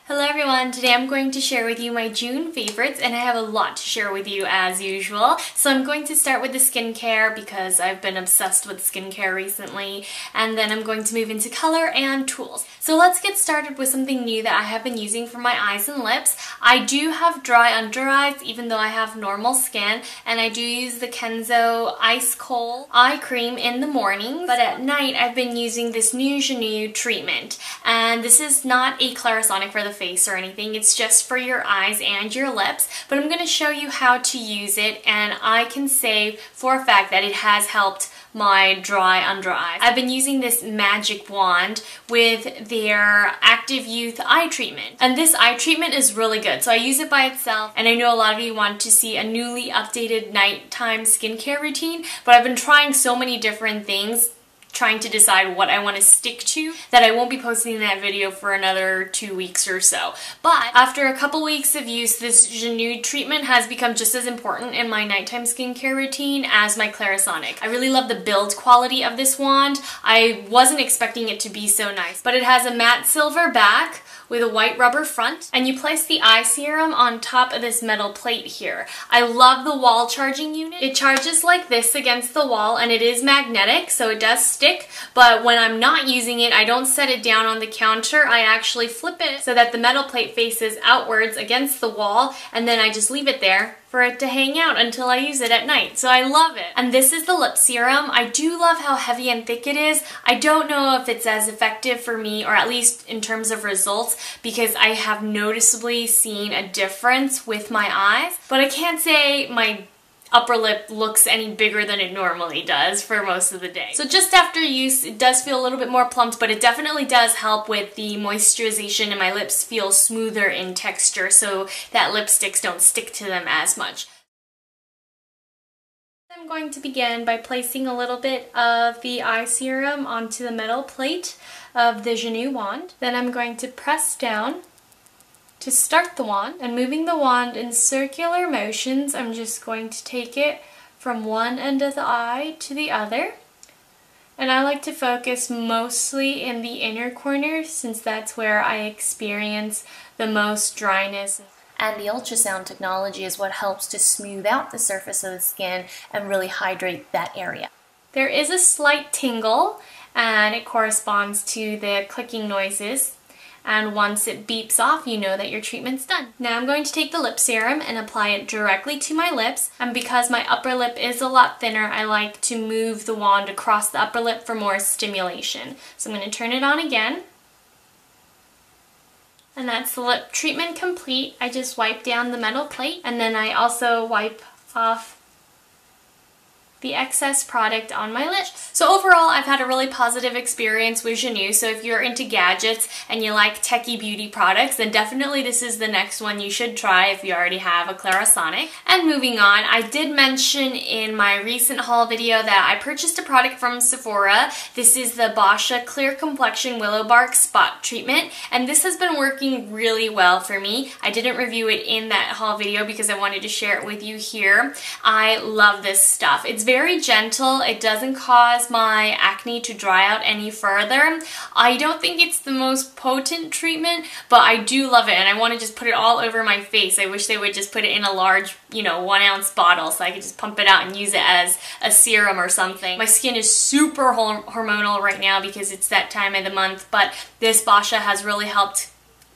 Hello everyone, today I'm going to share with you my June favorites, and I have a lot to share with you as usual. So I'm going to start with the skincare because I've been obsessed with skincare recently, and then I'm going to move into color and tools. So let's get started with something new that I have been using for my eyes and lips. I do have dry under eyes even though I have normal skin, and I do use the Kenzo Ice Cold Eye Cream in the morning, but at night I've been using this new JeNu treatment, and this is not a Clarisonic for the face or anything, it's just for your eyes and your lips, but I'm going to show you how to use it, and I can say for a fact that it has helped my dry under eyes. I've been using this magic wand with their Active Youth eye treatment, and this eye treatment is really good. So I use it by itself, and I know a lot of you want to see a newly updated nighttime skincare routine, but I've been trying so many different things, trying to decide what I want to stick to, that I won't be posting that video for another 2 weeks or so. But after a couple weeks of use, this JeNu treatment has become just as important in my nighttime skincare routine as my Clarisonic. I really love the build quality of this wand. I wasn't expecting it to be so nice, but it has a matte silver back with a white rubber front, and you place the eye serum on top of this metal plate here. I love the wall charging unit. It charges like this against the wall, and it is magnetic, so it does stick, but when I'm not using it, I don't set it down on the counter. I actually flip it so that the metal plate faces outwards against the wall, and then I just leave it there for it to hang out until I use it at night. So I love it. And this is the lip serum. I do love how heavy and thick it is. I don't know if it's as effective for me, or at least in terms of results, because I have noticeably seen a difference with my eyes, but I can't say my upper lip looks any bigger than it normally does for most of the day. So just after use, it does feel a little bit more plumped, but it definitely does help with the moisturization, and my lips feel smoother in texture so that lipsticks don't stick to them as much. I'm going to begin by placing a little bit of the eye serum onto the metal plate of the JeNu wand. Then I'm going to press down to start the wand, and moving the wand in circular motions, I'm just going to take it from one end of the eye to the other. And I like to focus mostly in the inner corners since that's where I experience the most dryness. And the ultrasound technology is what helps to smooth out the surface of the skin and really hydrate that area. There is a slight tingle, and it corresponds to the clicking noises. And once it beeps off, you know that your treatment's done. Now I'm going to take the lip serum and apply it directly to my lips. And because my upper lip is a lot thinner, I like to move the wand across the upper lip for more stimulation. So I'm going to turn it on again. And that's the lip treatment complete. I just wipe down the metal plate, and then I also wipe off the excess product on my lips. So overall, I've had a really positive experience with JeNu, so if you're into gadgets and you like techie beauty products, then definitely this is the next one you should try if you already have a Clarisonic. And moving on, I did mention in my recent haul video that I purchased a product from Sephora. This is the Boscia Clear Complexion Willow Bark Spot Treatment, and this has been working really well for me. I didn't review it in that haul video because I wanted to share it with you here. I love this stuff. It's very gentle. It doesn't cause my acne to dry out any further. I don't think it's the most potent treatment, but I do love it, and I want to just put it all over my face. I wish they would just put it in a large, 1 ounce bottle so I could just pump it out and use it as a serum or something. My skin is super hormonal right now because it's that time of the month, but this Boscia has really helped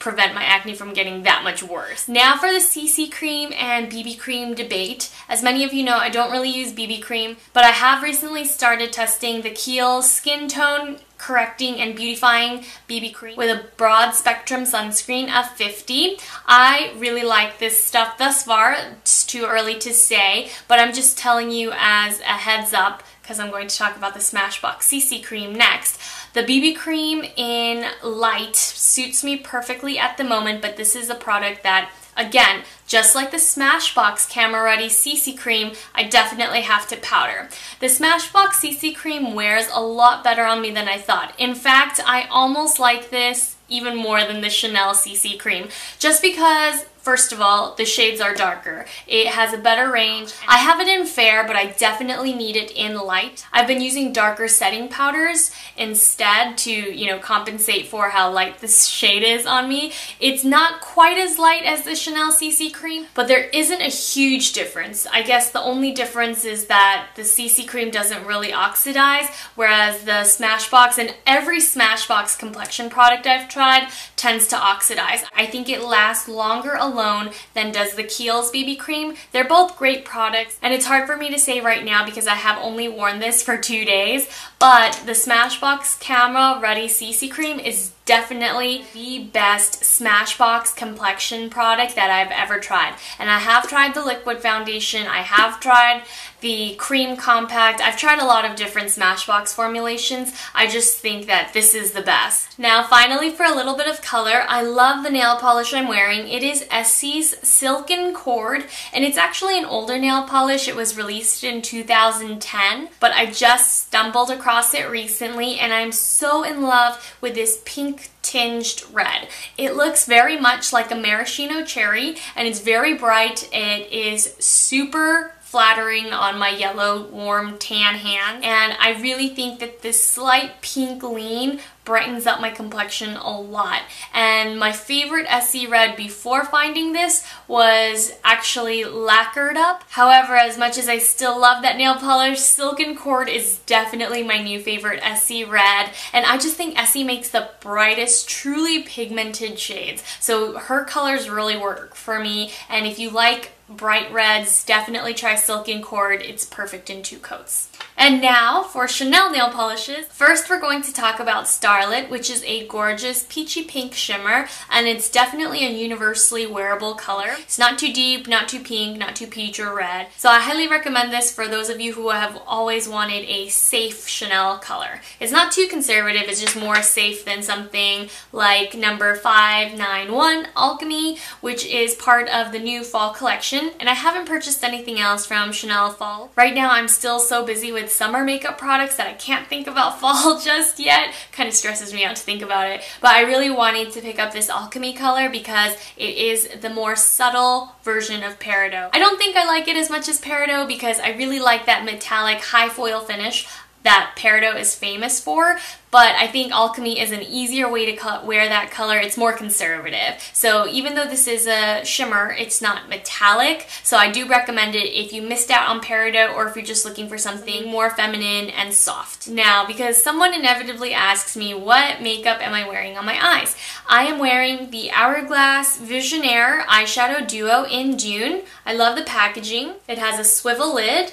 prevent my acne from getting that much worse. Now for the CC cream and BB cream debate. As many of you know, I don't really use BB cream, but I have recently started testing the Kiehl's Skin Tone Correcting and Beautifying BB cream with a broad spectrum sunscreen of 50. I really like this stuff thus far. It's too early to say, but I'm just telling you as a heads up because I'm going to talk about the Smashbox CC cream next. The BB cream in light suits me perfectly at the moment, but this is a product that, again, just like the Smashbox Camera Ready CC cream, I definitely have to powder. The Smashbox CC cream wears a lot better on me than I thought. In fact, I almost like this even more than the Chanel CC cream, just because First of all, the shades are darker. It has a better range. I have it in fair, but I definitely need it in light. I've been using darker setting powders instead to, you know, compensate for how light this shade is on me. It's not quite as light as the Chanel CC cream, but there isn't a huge difference. I guess the only difference is that the CC cream doesn't really oxidize, whereas the Smashbox and every Smashbox complexion product I've tried tends to oxidize. I think it lasts longer alone than does the Kiehl's BB cream. They're both great products, and it's hard for me to say right now because I have only worn this for 2 days, but the Smashbox Camera Ready CC cream is definitely the best Smashbox complexion product that I've ever tried. And I have tried the liquid foundation, I have tried the cream compact, I've tried a lot of different Smashbox formulations. I just think that this is the best. Now finally, for a little bit of color, I love the nail polish I'm wearing. It is Essie's Silken Cord, and it's actually an older nail polish. It was released in 2010, but I just stumbled across it recently, and I'm so in love with this pink tinged red. It looks very much like a maraschino cherry, and it's very bright. It is super flattering on my yellow, warm, tan hand, and I really think that this slight pink lean brightens up my complexion a lot. And my favorite Essie red before finding this was actually Lacquered Up. However, as much as I still love that nail polish, Silken Cord is definitely my new favorite Essie red, and I just think Essie makes the brightest, truly pigmented shades. So her colors really work for me, and if you like bright reds, definitely try Silken Cord. It's perfect in 2 coats. And now for Chanel nail polishes. First, we're going to talk about Starlit, which is a gorgeous peachy pink shimmer, and it's definitely a universally wearable color. It's not too deep, not too pink, not too peach or red. So I highly recommend this for those of you who have always wanted a safe Chanel color. It's not too conservative, it's just more safe than something like number 591 Alchemy, which is part of the new fall collection. And I haven't purchased anything else from Chanel fall. Right now I'm still so busy with summer makeup products that I can't think about fall just yet. Kind of stresses me out to think about it. But I really wanted to pick up this Alchemy color because it is the more subtle version of Peridot. I don't think I like it as much as Peridot because I really like that metallic high foil finish that Peridot is famous for, but I think Alchemy is an easier way to wear that color. It's more conservative. So even though this is a shimmer, it's not metallic, so I do recommend it if you missed out on Peridot or if you're just looking for something more feminine and soft. Now, because someone inevitably asks me, what makeup am I wearing on my eyes? I am wearing the Hourglass Visionaire Eyeshadow Duo in June. I love the packaging. It has a swivel lid.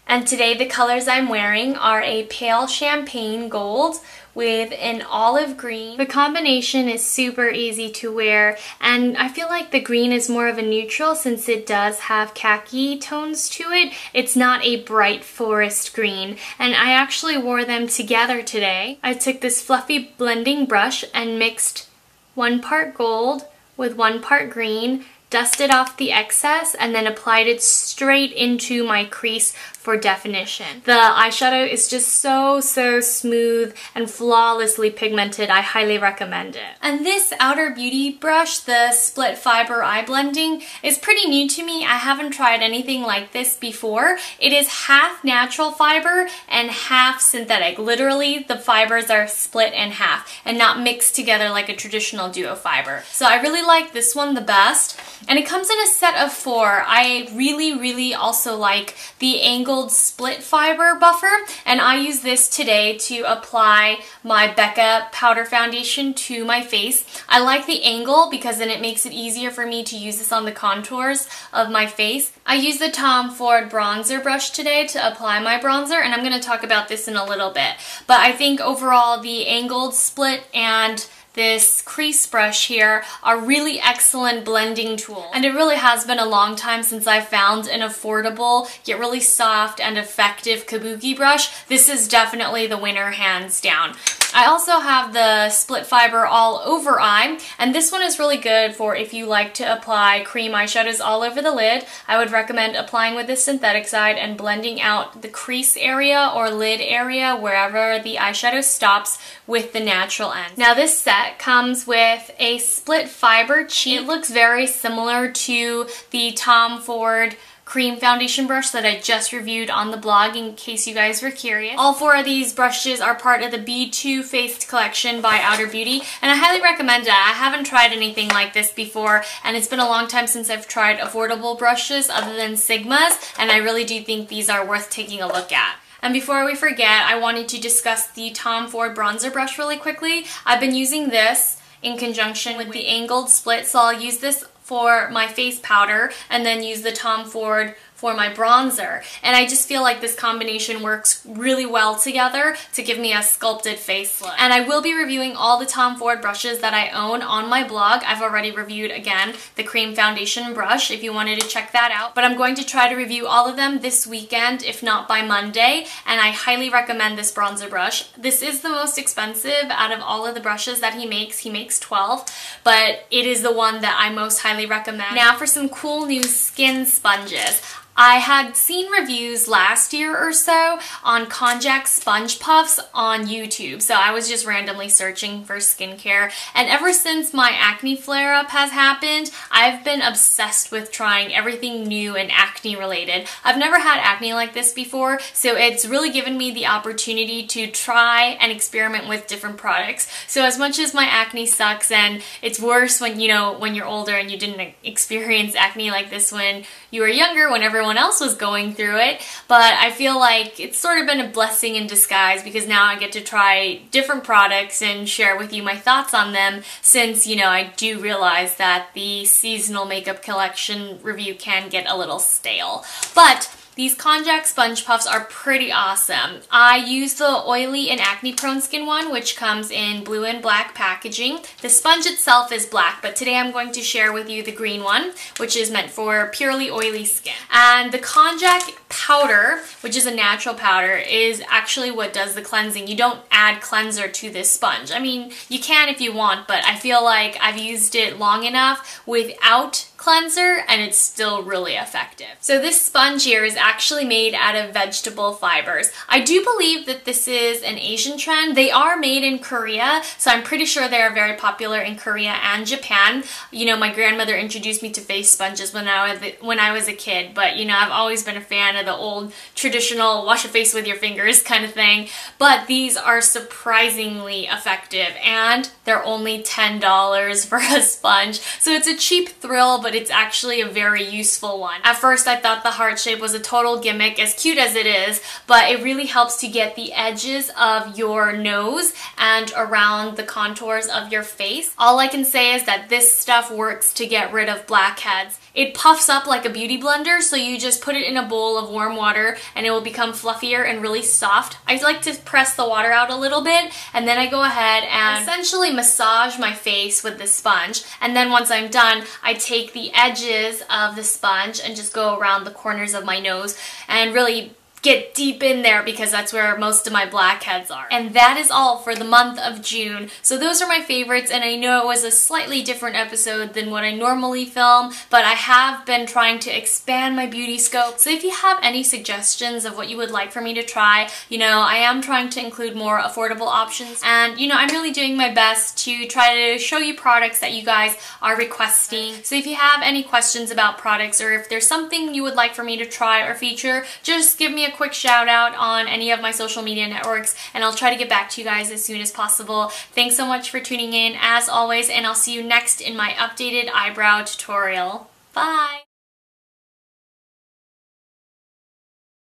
And today the colors I'm wearing are a pale champagne gold with an olive green. The combination is super easy to wear, and I feel like the green is more of a neutral since it does have khaki tones to it. It's not a bright forest green, and I actually wore them together today. I took this fluffy blending brush and mixed 1 part gold with 1 part green, dusted off the excess, and then applied it straight into my crease for definition. The eyeshadow is just so smooth and flawlessly pigmented. I highly recommend it. And this Outer Beauty brush, the split fiber eye blending, is pretty new to me. I haven't tried anything like this before. It is half natural fiber and half synthetic. Literally, the fibers are split in half and not mixed together like a traditional duo fiber. So I really like this one the best. And it comes in a set of 4. I really also like the angled split fiber buffer, and I use this today to apply my Becca powder foundation to my face. I like the angle because then it makes it easier for me to use this on the contours of my face. I use the Tom Ford bronzer brush today to apply my bronzer, and I'm going to talk about this in a little bit. But I think overall the angled split and this crease brush here are really excellent blending tools. And it really has been a long time since I found an affordable yet really soft and effective kabuki brush. This is definitely the winner, hands down. I also have the split fiber all over eye, and this one is really good for if you like to apply cream eyeshadows all over the lid. I would recommend applying with the synthetic side and blending out the crease area or lid area wherever the eyeshadow stops with the natural end. Now this set set comes with a split fiber cheek. It looks very similar to the Tom Ford cream foundation brush that I just reviewed on the blog, in case you guys were curious. All 4 of these brushes are part of the B2 Faced collection by Outer Beauty, and I highly recommend it. I haven't tried anything like this before, and it's been a long time since I've tried affordable brushes other than Sigma's, and I really do think these are worth taking a look at. And before we forget, I wanted to discuss the Tom Ford bronzer brush really quickly. I've been using this in conjunction with the angled split, so I'll use this for my face powder and then use the Tom Ford for my bronzer. And I just feel like this combination works really well together to give me a sculpted face look. And I will be reviewing all the Tom Ford brushes that I own on my blog. I've already reviewed, again, the cream foundation brush if you wanted to check that out. But I'm going to try to review all of them this weekend, if not by Monday, and I highly recommend this bronzer brush. This is the most expensive out of all of the brushes that he makes. He makes 12, but it is the one that I most highly recommend. Now for some cool new skin sponges. I had seen reviews last year or so on Konjac sponge puffs on YouTube, so I was just randomly searching for skincare, and ever since my acne flare-up has happened, I've been obsessed with trying everything new and acne related. I've never had acne like this before, so it's really given me the opportunity to try and experiment with different products. So as much as my acne sucks, and it's worse when, you know, when you're older and you didn't experience acne like this when you were younger, when everyone else was going through it, but I feel like it's sort of been a blessing in disguise because now I get to try different products and share with you my thoughts on them, since, you know, I do realize that the seasonal makeup collection review can get a little stale. But these Konjac sponge puffs are pretty awesome. I use the oily and acne prone skin one, which comes in blue and black packaging. The sponge itself is black, but today I'm going to share with you the green one, which is meant for purely oily skin. And the Konjac powder, which is a natural powder, is actually what does the cleansing. You don't add cleanser to this sponge. I mean, you can if you want, but I feel like I've used it long enough without cleanser and it's still really effective. So this sponge here is actually made out of vegetable fibers. I do believe that this is an Asian trend. They are made in Korea, so I'm pretty sure they are very popular in Korea and Japan. You know, my grandmother introduced me to face sponges when I was a kid, but you know, I've always been a fan of the old traditional wash your face with your fingers kind of thing. But these are surprisingly effective, and they're only $10 for a sponge. So it's a cheap thrill, but it's actually a very useful one. At first I thought the heart shape was a total gimmick, as cute as it is, but it really helps to get the edges of your nose and around the contours of your face. All I can say is that this stuff works to get rid of blackheads. It puffs up like a beauty blender, so you just put it in a bowl of warm water and it will become fluffier and really soft. I like to press the water out a little bit, and then I go ahead and essentially massage my face with the sponge. And then once I'm done, I take the edges of the sponge and just go around the corners of my nose and really get deep in there, because that's where most of my blackheads are. And that is all for the month of June. So those are my favorites, and I know it was a slightly different episode than what I normally film, but I have been trying to expand my beauty scope. So if you have any suggestions of what you would like for me to try, you know, I am trying to include more affordable options, and you know, I'm really doing my best to try to show you products that you guys are requesting. So if you have any questions about products, or if there's something you would like for me to try or feature, just give me a quick shout out on any of my social media networks, and I'll try to get back to you guys as soon as possible. Thanks so much for tuning in as always, and I'll see you next in my updated eyebrow tutorial. Bye!